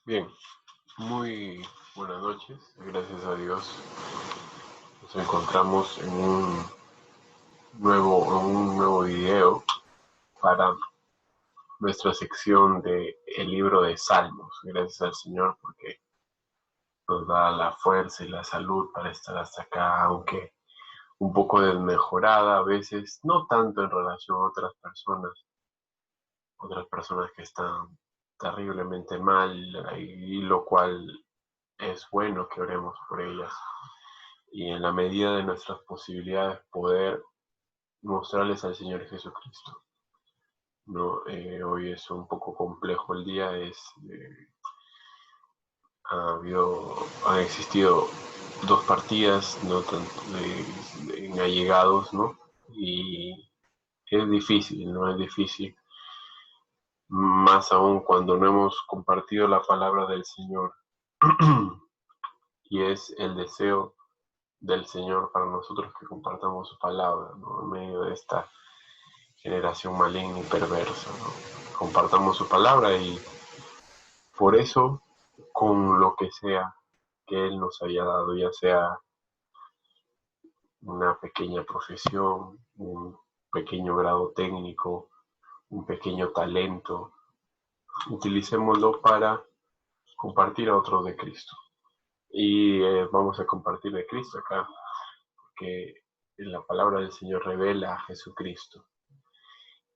Bien, muy buenas noches. Gracias a Dios nos encontramos en un nuevo video para nuestra sección de el libro de Salmos. Gracias al Señor porque nos da la fuerza y la salud para estar hasta acá, aunque un poco desmejorada a veces, no tanto en relación a otras personas que están terriblemente mal, y lo cual es bueno que oremos por ellas y en la medida de nuestras posibilidades poder mostrarles al Señor Jesucristo. ¿No? Hoy es un poco complejo el día, han existido dos partidas, ¿no? En allegados, ¿no? Y es difícil, ¿no? Es difícil, más aún cuando no hemos compartido la palabra del Señor. Y es el deseo del Señor para nosotros que compartamos su palabra, ¿no? En medio de esta generación maligna y perversa, ¿no? Compartamos su palabra y por eso, con lo que sea que Él nos haya dado, ya sea una pequeña profesión, un pequeño grado técnico, un pequeño talento, utilicémoslo para compartir a otros de Cristo. Y vamos a compartir de Cristo acá, porque la palabra del Señor revela a Jesucristo.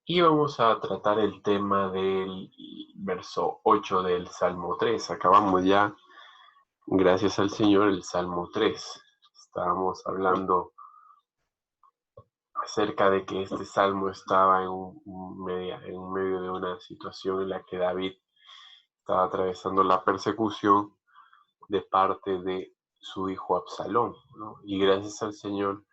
Y vamos a tratar el tema del verso 8 del Salmo 3. Acabamos ya, gracias al Señor, el Salmo 3. Estábamos hablando acerca de que este salmo estaba en medio de una situación en la que David estaba atravesando la persecución de parte de su hijo Absalón, ¿no? Y gracias al Señor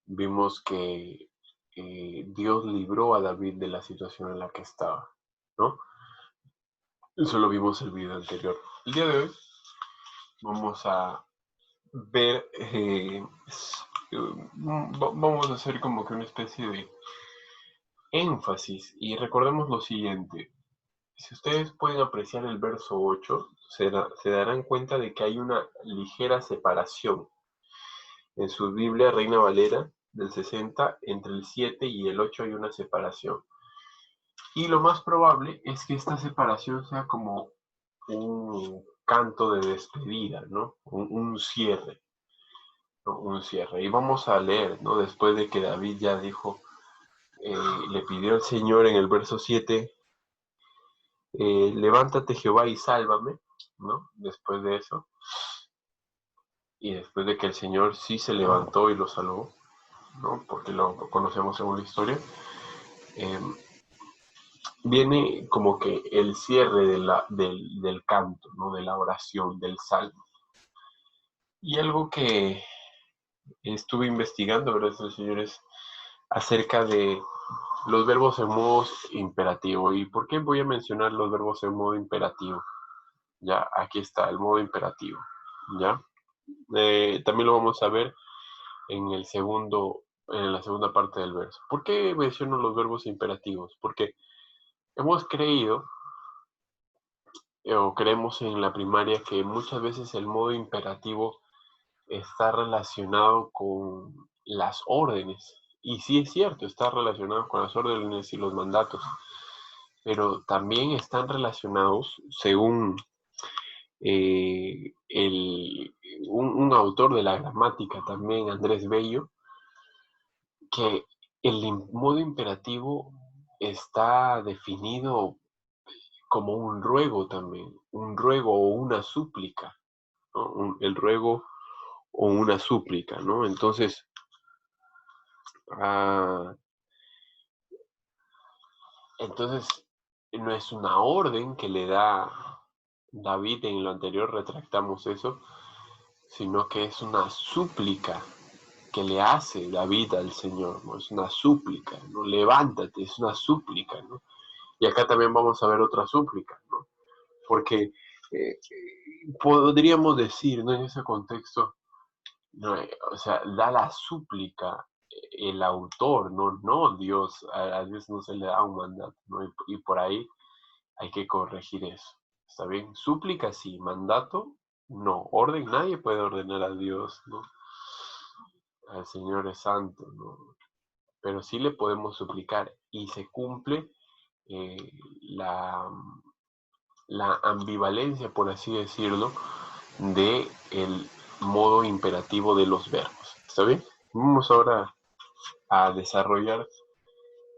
vimos que Dios libró a David de la situación en la que estaba, ¿no? Eso lo vimos el video anterior. El día de hoy vamos a ver, vamos a hacer como que una especie de énfasis y recordemos lo siguiente. Si ustedes pueden apreciar el verso 8, se darán cuenta de que hay una ligera separación. En su Biblia Reina Valera del 60, entre el 7 y el 8 hay una separación. Y lo más probable es que esta separación sea como un canto de despedida, ¿no? Un cierre, ¿no? Un cierre. Y vamos a leer, ¿no? Después de que David ya dijo, le pidió al Señor en el verso 7, levántate Jehová y sálvame, ¿no? Después de eso, y después de que el Señor sí se levantó y lo salvó, ¿no? Porque lo conocemos según la historia, eh, viene como que el cierre del canto, ¿no? De la oración, del salmo. Y algo que estuve investigando, gracias al Señor, es acerca de los verbos en modo imperativo. ¿Y por qué voy a mencionar los verbos en modo imperativo? Ya, aquí está el modo imperativo. ¿Ya? También lo vamos a ver en la segunda parte del verso. ¿Por qué menciono los verbos imperativos? Porque hemos creído o creemos en la primaria que muchas veces el modo imperativo está relacionado con las órdenes. Y sí es cierto, está relacionado con las órdenes y los mandatos, pero también están relacionados, según un autor de la gramática también, Andrés Bello, que el modo imperativo está definido como un ruego también, un ruego o una súplica, ¿no? El ruego o una súplica, ¿no? Entonces, ah, entonces no es una orden que le da David, en lo anterior retractamos eso, sino que es una súplica que le hace David al Señor, ¿no? Es una súplica, ¿no? Levántate, es una súplica, ¿no? Y acá también vamos a ver otra súplica, ¿no? Porque podríamos decir, ¿no? En ese contexto, no, o sea, da la súplica el autor, no Dios. A Dios no se le da un mandato, ¿no? Y por ahí hay que corregir eso. ¿Está bien? Súplica sí, mandato no. Orden, nadie puede ordenar a Dios, ¿no? Al Señor es santo, ¿no? Pero sí le podemos suplicar y se cumple eh, la, la ambivalencia, por así decirlo, de el modo imperativo de los verbos. ¿Está bien? Vamos ahora a desarrollar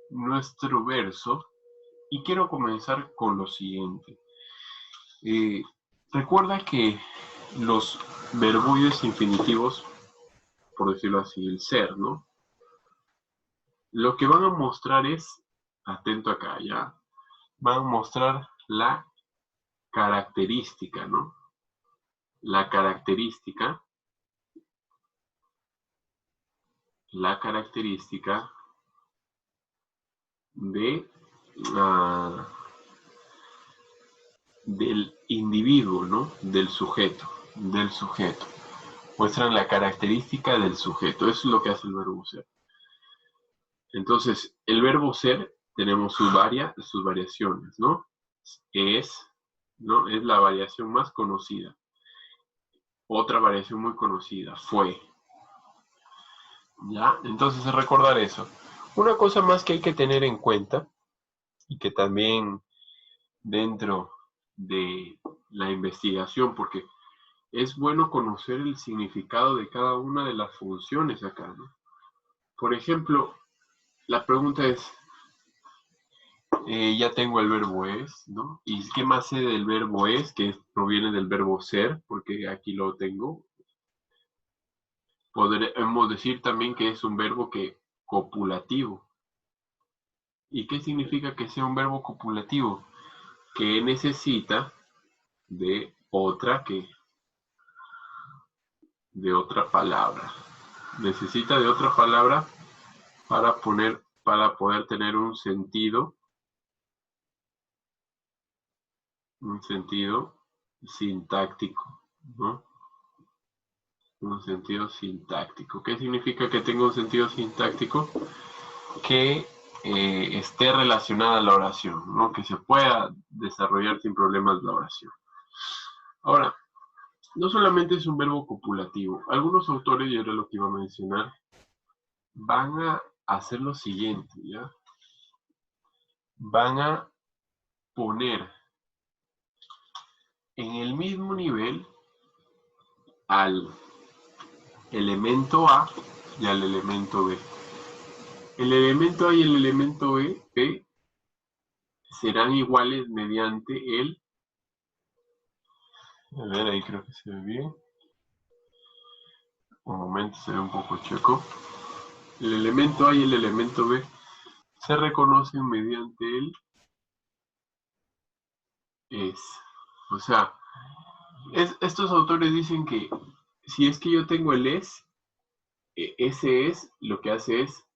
nuestro verso y quiero comenzar con lo siguiente. Recuerda que los verboides infinitivos, por decirlo así, el ser, ¿no? Lo que van a mostrar es, atento acá, ya, van a mostrar la característica, ¿no? La característica de del individuo, ¿no? Del sujeto. Muestran la característica del sujeto. Eso es lo que hace el verbo ser. Entonces, el verbo ser tenemos sus variaciones, ¿no? ¿no? Es la variación más conocida. Otra variación muy conocida, fue. ¿Ya? Entonces, recordar eso. Una cosa más que hay que tener en cuenta y que también dentro de la investigación, porque es bueno conocer el significado de cada una de las funciones acá, ¿no? Por ejemplo, la pregunta es, ya tengo el verbo es, ¿no? ¿Y qué más sé del verbo es, que proviene del verbo ser, porque aquí lo tengo? Podemos decir también que es un verbo copulativo. ¿Y qué significa que sea un verbo copulativo? Que necesita de otra palabra. Necesita de otra palabra para poder tener un sentido sintáctico, ¿no? Un sentido sintáctico. ¿Qué significa que tenga un sentido sintáctico? Que esté relacionada a la oración, ¿no? Que se pueda desarrollar sin problemas la oración. Ahora, no solamente es un verbo copulativo. Algunos autores, y era lo que iba a mencionar, van a hacer lo siguiente, ¿ya? Van a poner en el mismo nivel al elemento A y al elemento B. El elemento A y el elemento B serán iguales mediante el... A ver, ahí creo que se ve bien. Un momento, se ve un poco chueco. El elemento A y el elemento B se reconocen mediante el es. O sea, estos autores dicen que si es que yo tengo el es, ese es lo que hace es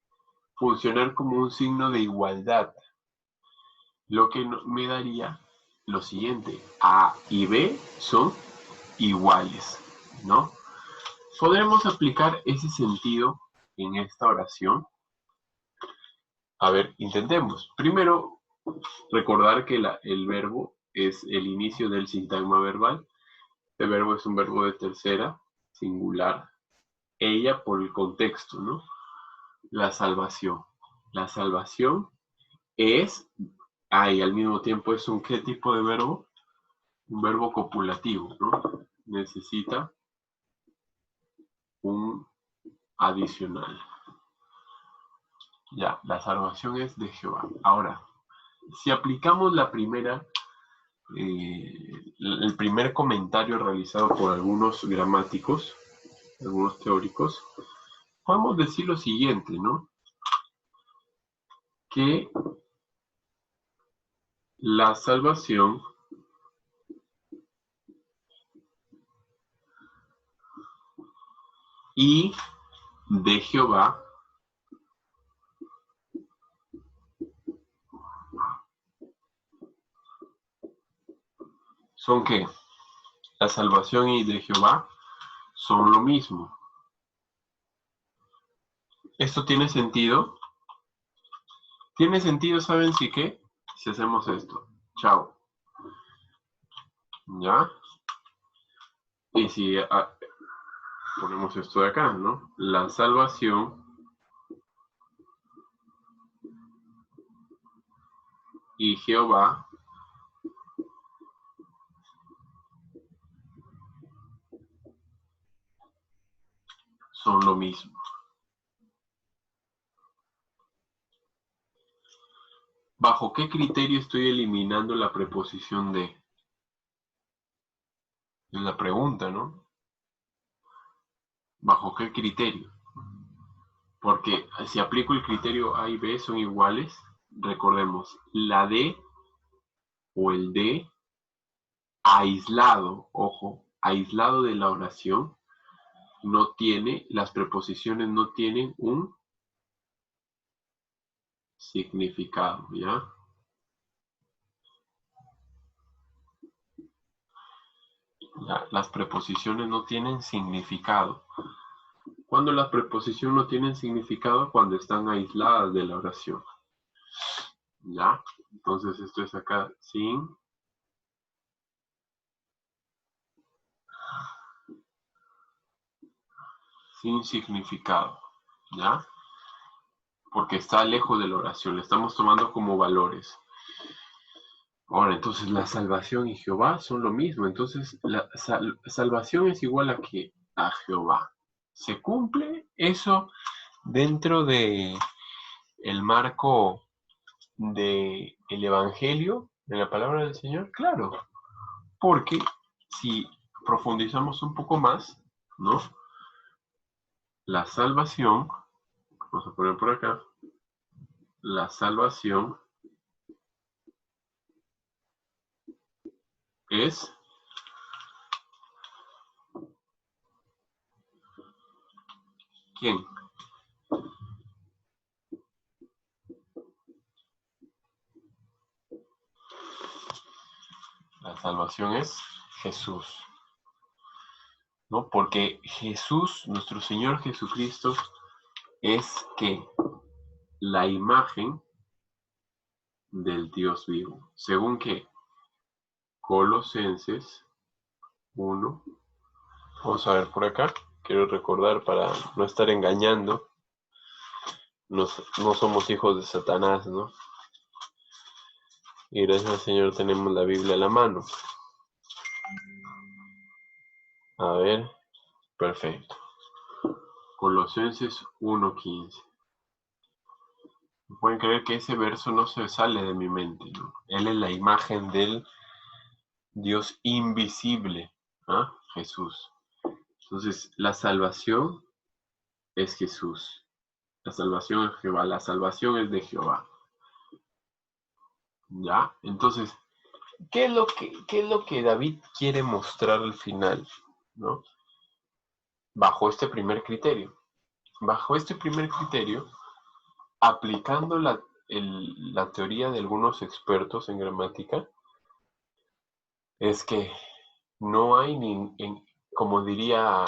funcionar como un signo de igualdad, lo que me daría lo siguiente: A y B son iguales, ¿no? Podremos aplicar ese sentido en esta oración. A ver, intentemos. Primero, recordar que el verbo es el inicio del sintagma verbal. El verbo es un verbo de tercera, singular. Ella por el contexto, ¿no? La salvación. La salvación es, y al mismo tiempo es un ¿qué tipo de verbo? Un verbo copulativo, ¿no? Necesita un adicional. Ya, la salvación es de Jehová. Ahora, si aplicamos el primer comentario realizado por algunos gramáticos, algunos teóricos, podemos decir lo siguiente, ¿no? Que la salvación y de Jehová son ¿qué? La salvación y de Jehová son lo mismo. ¿Esto tiene sentido? Tiene sentido, ¿saben si qué? Si hacemos esto. Chao. ¿Ya? Y si ponemos esto de acá, ¿no? La salvación y Jehová son lo mismo. ¿Bajo qué criterio estoy eliminando la preposición de? Es la pregunta, ¿no? ¿Bajo qué criterio? Porque si aplico el criterio A y B son iguales, recordemos, la D o el D aislado, ojo, aislado de la oración, no tiene, las preposiciones no tienen un significado, ¿ya? Las preposiciones no tienen significado. Cuando las preposiciones no tienen significado, cuando están aisladas de la oración. ¿Ya? Entonces esto es acá sin significado. ¿Ya? Porque está lejos de la oración. Le estamos tomando como valores. Ahora, entonces la salvación y Jehová son lo mismo. Entonces la salvación es igual a Jehová. ¿Se cumple eso dentro de el marco de el Evangelio, de la palabra del Señor? Claro, porque si profundizamos un poco más, ¿no? La salvación, vamos a poner por acá, la salvación es ¿quién? La salvación es Jesús, ¿no? Porque Jesús, nuestro Señor Jesucristo, es que la imagen del Dios vivo. Según que Colosenses 1, vamos a ver por acá, quiero recordar para no estar engañando, no somos hijos de Satanás, ¿no? Y gracias al Señor tenemos la Biblia a la mano. A ver, perfecto. Colosenses 1:15. Pueden creer que ese verso no se sale de mi mente, ¿no? Él es la imagen del Dios invisible, ¿ah? Jesús. Entonces, la salvación es Jesús. La salvación es Jehová. La salvación es de Jehová. ¿Ya? Entonces, ¿qué es lo que David quiere mostrar al final? ¿No? Bajo este primer criterio. Bajo este primer criterio, aplicando la teoría de algunos expertos en gramática, es que no hay como diría,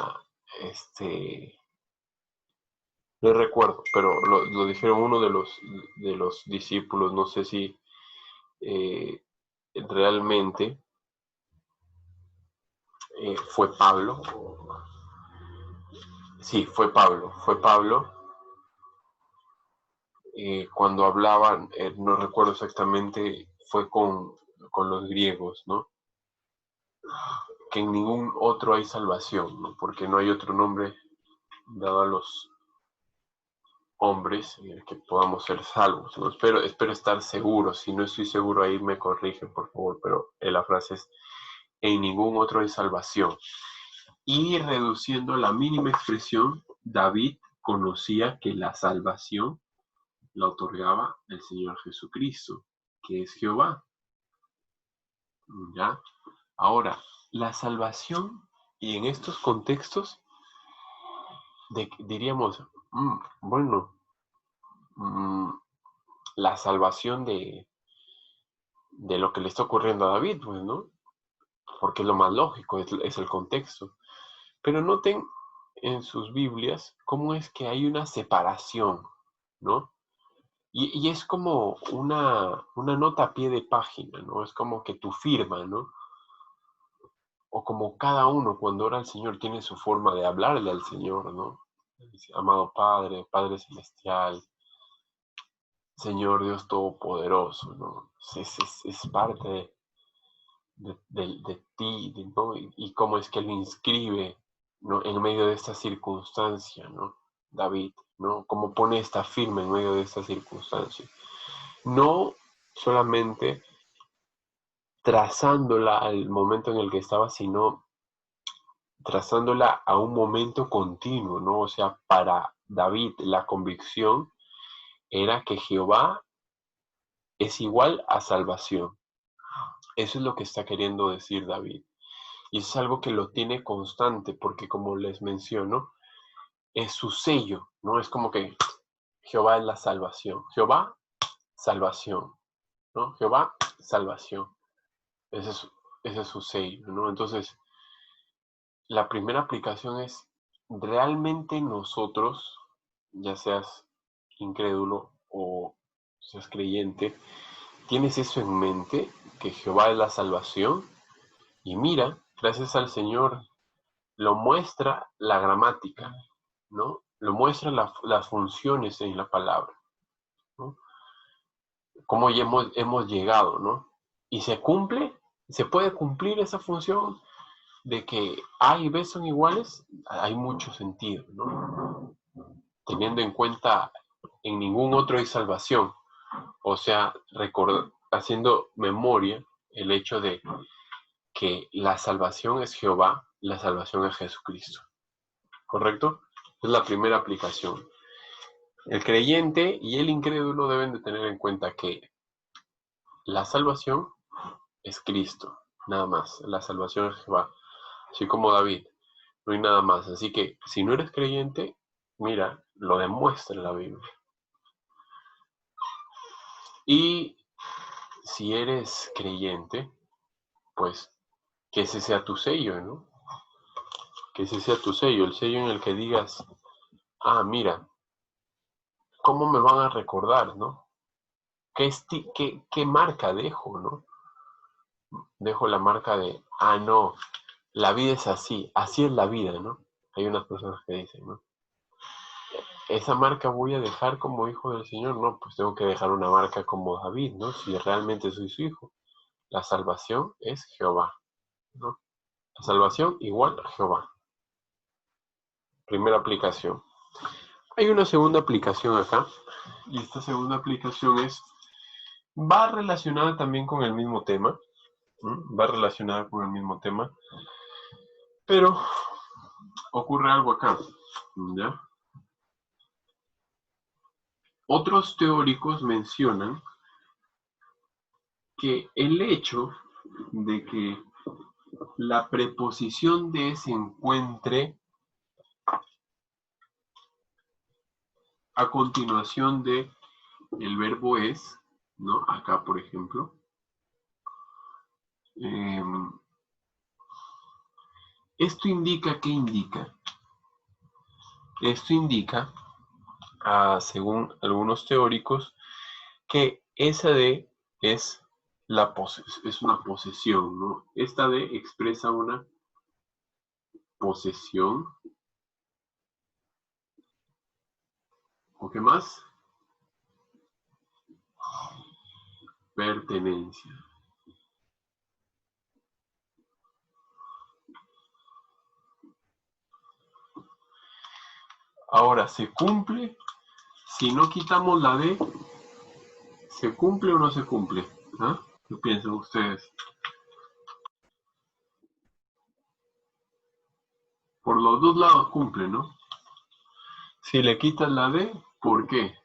no recuerdo, pero lo dijeron uno de los discípulos, no sé si realmente fue Pablo. Sí, fue Pablo cuando hablaban, no recuerdo exactamente, fue con los griegos, ¿no? Que en ningún otro hay salvación, ¿no? Porque no hay otro nombre dado a los hombres en el que podamos ser salvos, ¿no? Espero estar seguro, si no estoy seguro ahí me corrigen, por favor, pero la frase es, en ningún otro hay salvación. Y reduciendo a la mínima expresión, David conocía que la salvación la otorgaba el Señor Jesucristo, que es Jehová. ¿Ya? Ahora, la salvación, y en estos contextos, diríamos, bueno, la salvación de lo que le está ocurriendo a David, pues, ¿no? Porque es lo más lógico, es el contexto. Pero noten en sus Biblias cómo es que hay una separación, ¿no? Y es como una nota a pie de página, ¿no? Es como que tu firma, ¿no? o como cada uno cuando ora al Señor tiene su forma de hablarle al Señor, ¿no? Dice, amado Padre, Padre Celestial, Señor Dios Todopoderoso, ¿no? Es parte de ti, ¿no? Y cómo es que Él inscribe, ¿no? En medio de esta circunstancia, ¿no? David, ¿no? Cómo pone esta firma en medio de esta circunstancia. No solamente trazándola al momento en el que estaba, sino trazándola a un momento continuo, ¿no? O sea, para David la convicción era que Jehová es igual a salvación. Eso es lo que está queriendo decir David. Y es algo que lo tiene constante, porque como les menciono, es su sello, ¿no? Es como que Jehová es la salvación. Jehová, salvación, ¿no? Jehová, salvación. Ese es su sello, ¿no? Entonces, la primera aplicación es realmente nosotros, ya seas incrédulo o seas creyente, tienes eso en mente, que Jehová es la salvación, y mira, gracias al Señor, lo muestra la gramática, ¿no? Lo muestra las funciones en la palabra, ¿no? Cómo ya hemos llegado, ¿no? Y se puede cumplir esa función de que A y B son iguales, hay mucho sentido, ¿no? Teniendo en cuenta en ningún otro hay salvación. O sea, haciendo memoria el hecho de que la salvación es Jehová, la salvación es Jesucristo. ¿Correcto? Es la primera aplicación. El creyente y el incrédulo deben de tener en cuenta que la salvación es Cristo, nada más. La salvación es Jehová. Así como David, no hay nada más. Así que si no eres creyente, mira, lo demuestra la Biblia. Y si eres creyente, pues que ese sea tu sello, ¿no? Que ese sea tu sello, el sello en el que digas, ah, mira, ¿cómo me van a recordar, no? ¿Qué marca dejo, no? Dejo la marca de, ah, no, la vida es así es la vida, ¿no? Hay unas personas que dicen, ¿no? Esa marca voy a dejar como hijo del Señor, no, pues tengo que dejar una marca como David, ¿no? Si realmente soy su hijo. La salvación es Jehová, ¿no? La salvación igual a Jehová. Primera aplicación. Hay una segunda aplicación acá, y esta segunda aplicación va relacionada también con el mismo tema, va relacionada con el mismo tema, pero ocurre algo acá, ¿ya? Otros teóricos mencionan que el hecho de que la preposición de se encuentre a continuación de el verbo es, ¿no? Acá, por ejemplo, esto indica, ¿qué indica? Esto indica, según algunos teóricos, que esa de es una posesión, ¿no? Esta de expresa una posesión. ¿O qué más? Pertenencia. Ahora, ¿se cumple? Si no quitamos la D, ¿se cumple o no se cumple? ¿Ah? ¿Qué piensan ustedes? Por los dos lados cumple, ¿no? Si le quitas la D, ¿por qué?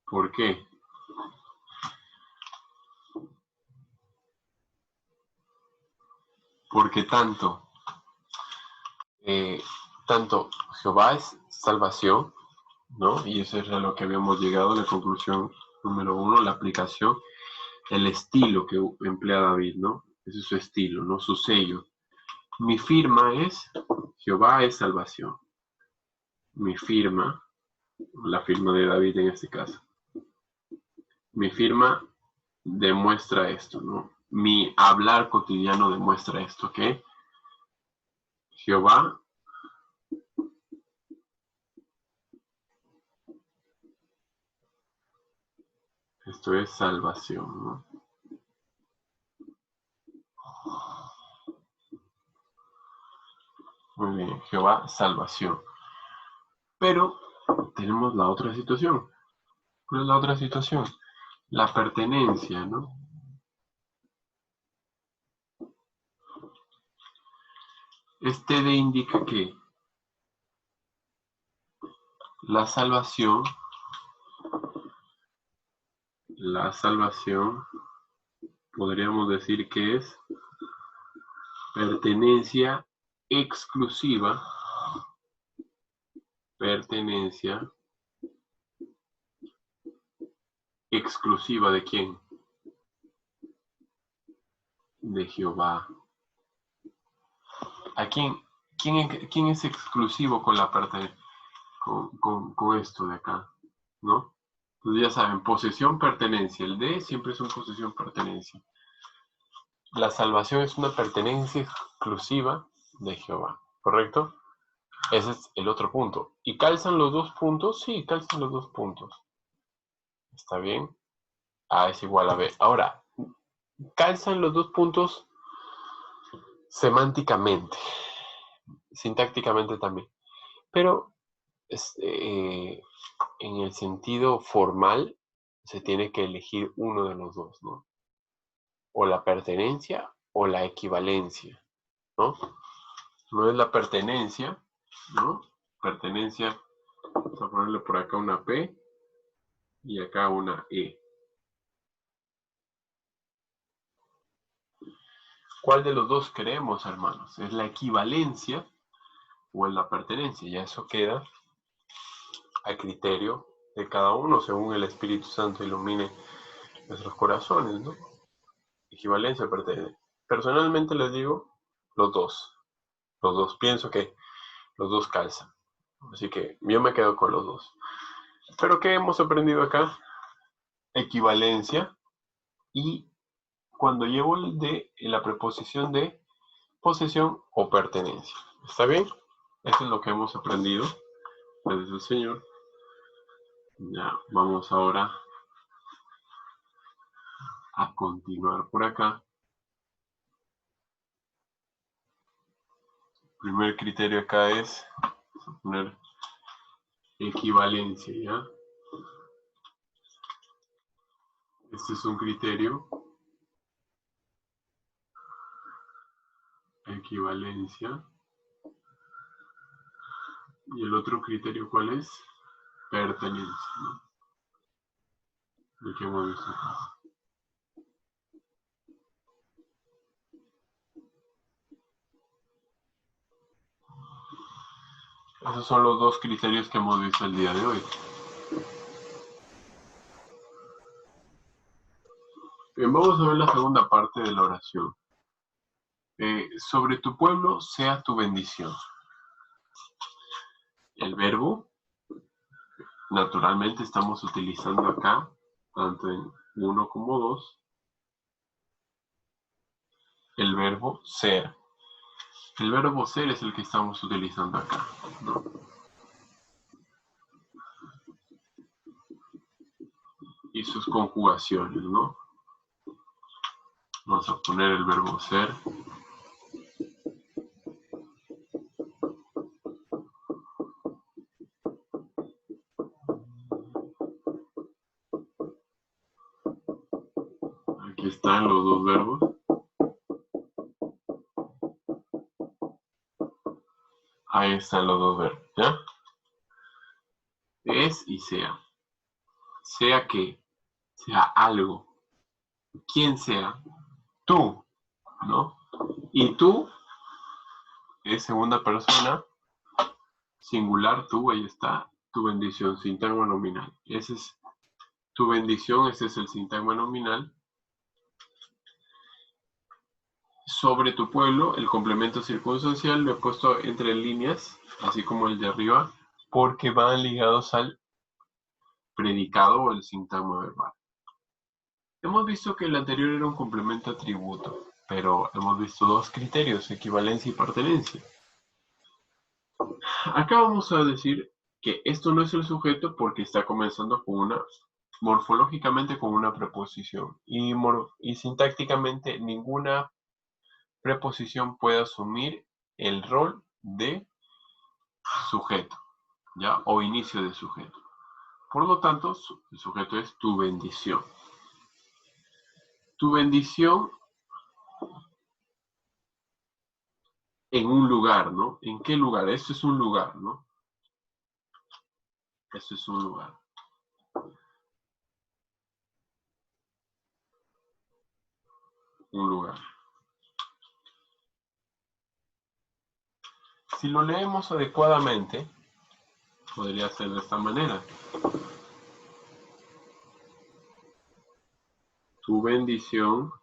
¿Por qué? Porque tanto Jehová es salvación, ¿no? Y eso es a lo que habíamos llegado, la conclusión número 1, la aplicación, el estilo que emplea David, ¿no? Ese es su estilo, ¿no? Su sello. Mi firma es, Jehová es salvación. Mi firma, la firma de David en este caso. Mi firma demuestra esto, ¿no? mi hablar cotidiano demuestra esto, que Jehová esto es salvación, ¿no? Muy bien, Jehová, salvación. Pero tenemos la otra situación. ¿Cuál es la otra situación? La pertenencia, ¿no? Este de indica que la salvación podríamos decir que es pertenencia exclusiva, ¿de quién? De Jehová. ¿A quién es exclusivo con la parte, con esto de acá? ¿No? Entonces ya saben, posesión, pertenencia. El de siempre es una posesión, pertenencia. La salvación es una pertenencia exclusiva de Jehová, ¿correcto? Ese es el otro punto. ¿Y calzan los dos puntos? Sí, calzan los dos puntos. ¿Está bien? A es igual a B. Ahora, calzan los dos puntos semánticamente, sintácticamente también. Pero en el sentido formal se tiene que elegir uno de los dos, ¿no? O la pertenencia o la equivalencia, ¿no? No es la pertenencia, ¿no? Pertenencia, vamos a ponerle por acá una P y acá una E. ¿Cuál de los dos queremos, hermanos? ¿Es la equivalencia o es la pertenencia? Ya eso queda a criterio de cada uno, según el Espíritu Santo ilumine nuestros corazones, ¿no? Equivalencia o pertenencia. Personalmente les digo los dos. Los dos. Pienso que los dos calzan. Así que yo me quedo con los dos. Pero ¿qué hemos aprendido acá? Equivalencia. Y cuando llevo el de en la preposición de posesión o pertenencia. ¿Está bien? Eso es lo que hemos aprendido desde el Señor. Ya, vamos ahora a continuar por acá. El primer criterio acá es, vamos a poner equivalencia, ¿ya? Este es un criterio. Equivalencia. Y el otro criterio, ¿cuál es? Pertenencia, ¿no? El que hemos visto acá. Esos son los dos criterios que hemos visto el día de hoy. Bien, vamos a ver la segunda parte de la oración. Sobre tu pueblo sea tu bendición. El verbo, naturalmente estamos utilizando acá, tanto en 1 como 2, el verbo ser. El verbo ser es el que estamos utilizando acá, ¿no? Y sus conjugaciones, ¿no? Vamos a poner el verbo ser. Aquí están los dos verbos. Ahí están los dos verbos, ¿ya? Es y sea. Sea que, sea algo. ¿Quién sea? Tú, ¿no? Y tú es segunda persona, singular, tú, ahí está, tu bendición, sintagma nominal. Ese es tu bendición, ese es el sintagma nominal. Sobre tu pueblo, el complemento circunstancial lo he puesto entre líneas, así como el de arriba, porque van ligados al predicado o el sintagma verbal. Hemos visto que el anterior era un complemento atributo, pero hemos visto dos criterios, equivalencia y pertenencia. Acá vamos a decir que esto no es el sujeto porque está comenzando con morfológicamente con una preposición y sintácticamente ninguna preposición puede asumir el rol de sujeto, ¿ya? O inicio de sujeto. Por lo tanto, el sujeto es tu bendición. Tu bendición en un lugar, ¿no? ¿En qué lugar? Esto es un lugar, ¿no? Esto es un lugar. Un lugar. Si lo leemos adecuadamente, podría ser de esta manera. Tu bendición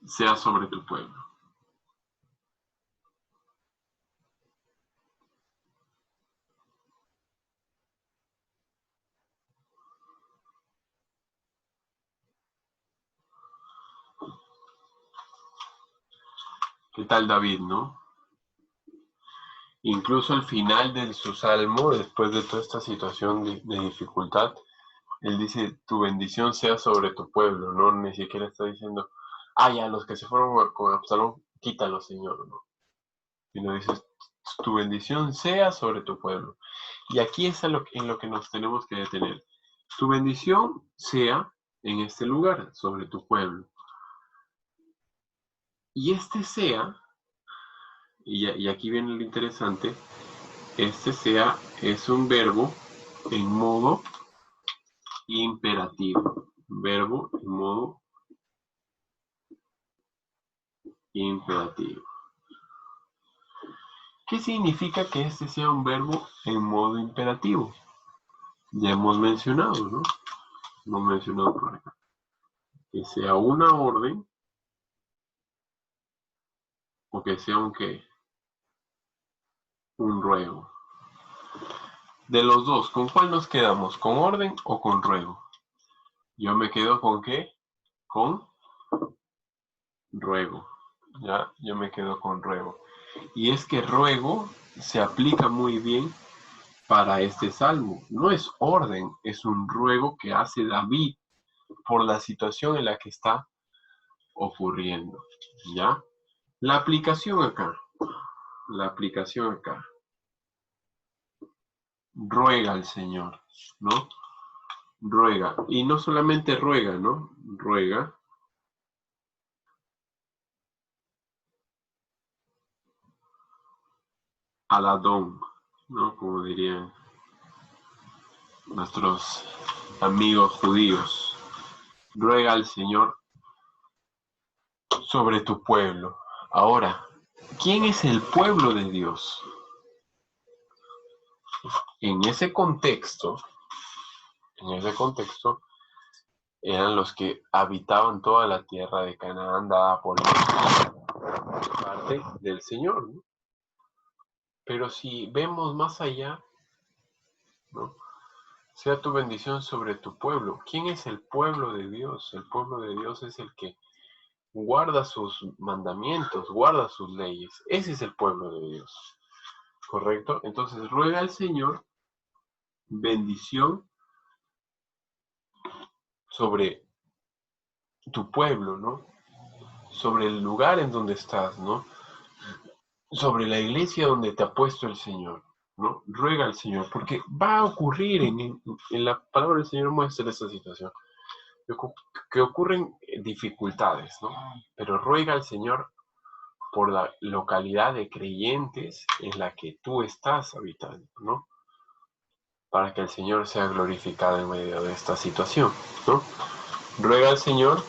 sea sobre tu pueblo. ¿Qué tal David, no? Incluso al final de su salmo, después de toda esta situación de dificultad, él dice, tu bendición sea sobre tu pueblo, ¿no? Ni siquiera está diciendo, ya, los que se fueron con Absalón, quítalos, Señor, ¿no? Sino dices, tu bendición sea sobre tu pueblo. Y aquí es en lo que nos tenemos que detener. Tu bendición sea en este lugar, sobre tu pueblo. Y este sea, y aquí viene lo interesante, este sea es un verbo en modo imperativo. Verbo en modo imperativo. ¿Qué significa que este sea un verbo en modo imperativo? Ya hemos mencionado, ¿no? Hemos mencionado por acá. Que sea una orden o que sea un qué. Un ruego. De los dos, ¿con cuál nos quedamos? ¿Con orden o con ruego? Yo me quedo con qué? Con ruego. Ya, yo me quedo con ruego. Y es que ruego se aplica muy bien para este salmo. No es orden, es un ruego que hace David por la situación en la que está ocurriendo. ¿Ya? La aplicación acá. La aplicación acá. Ruega al Señor, ¿no? Ruega. Y no solamente ruega, ¿no? Ruega al Adón, ¿no? Como dirían nuestros amigos judíos. Ruega al Señor sobre tu pueblo. Ahora, ¿quién es el pueblo de Dios? En ese contexto, eran los que habitaban toda la tierra de Canaán dada por parte del Señor, ¿no? Pero si vemos más allá, ¿no? Sea tu bendición sobre tu pueblo. ¿Quién es el pueblo de Dios? El pueblo de Dios es el que guarda sus mandamientos, guarda sus leyes. Ese es el pueblo de Dios. ¿Correcto? Entonces ruega al Señor bendición sobre tu pueblo, ¿no? Sobre el lugar en donde estás, ¿no? Sobre la iglesia donde te ha puesto el Señor, ¿no? Ruega al Señor, porque va a ocurrir en la palabra del Señor muestra esa situación, que ocurren dificultades, ¿no? Pero ruega al Señor por la localidad de creyentes en la que tú estás habitando, ¿no? Para que el Señor sea glorificado en medio de esta situación, ¿no? Ruega al Señor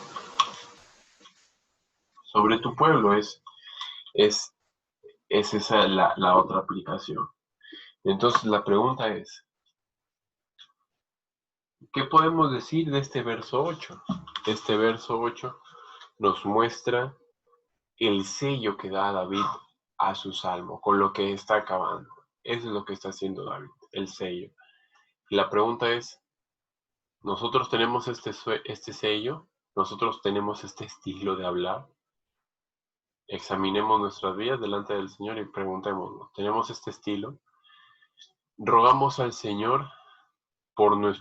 sobre tu pueblo, es esa la otra aplicación. Entonces la pregunta es, ¿qué podemos decir de este verso 8? Este verso 8 nos muestra el sello que da David a su salmo, con lo que está acabando. Eso es lo que está haciendo David, el sello. la pregunta es, ¿nosotros tenemos este sello? ¿Nosotros tenemos este estilo de hablar? Examinemos nuestras vidas delante del Señor y preguntémonos, ¿tenemos este estilo? Rogamos al Señor por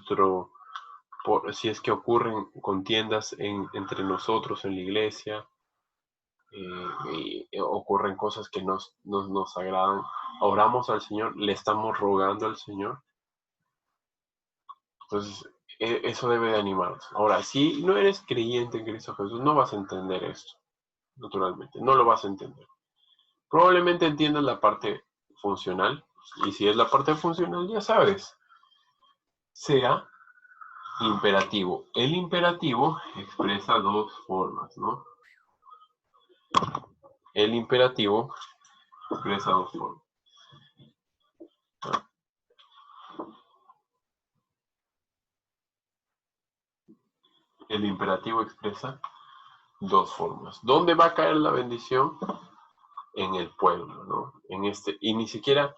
si es que ocurren contiendas entre nosotros en la iglesia, y ocurren cosas que nos agradan, oramos al Señor, le estamos rogando al Señor. Entonces, eso debe de animarnos. Ahora, si no eres creyente en Cristo Jesús, no vas a entender esto, naturalmente, no lo vas a entender. Probablemente entiendas la parte funcional, y si es la parte funcional, ya sabes, sea imperativo. El imperativo expresa dos formas, ¿no? El imperativo expresa dos formas. El imperativo expresa dos formas. ¿Dónde va a caer la bendición? En el pueblo, ¿no? Y ni siquiera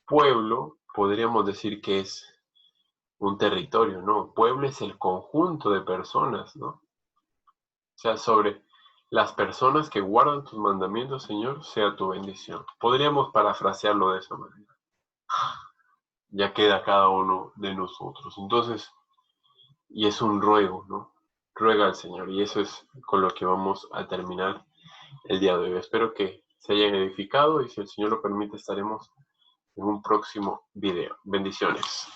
pueblo podríamos decir que es un territorio, ¿no? Pueblo es el conjunto de personas, ¿no? O sea, sobre las personas que guardan tus mandamientos, Señor, sea tu bendición. Podríamos parafrasearlo de esa manera. Ya queda cada uno de nosotros. Entonces, y es un ruego, ¿no? Ruega al Señor. Y eso es con lo que vamos a terminar el día de hoy. Espero que se hayan edificado y si el Señor lo permite estaremos en un próximo video. Bendiciones.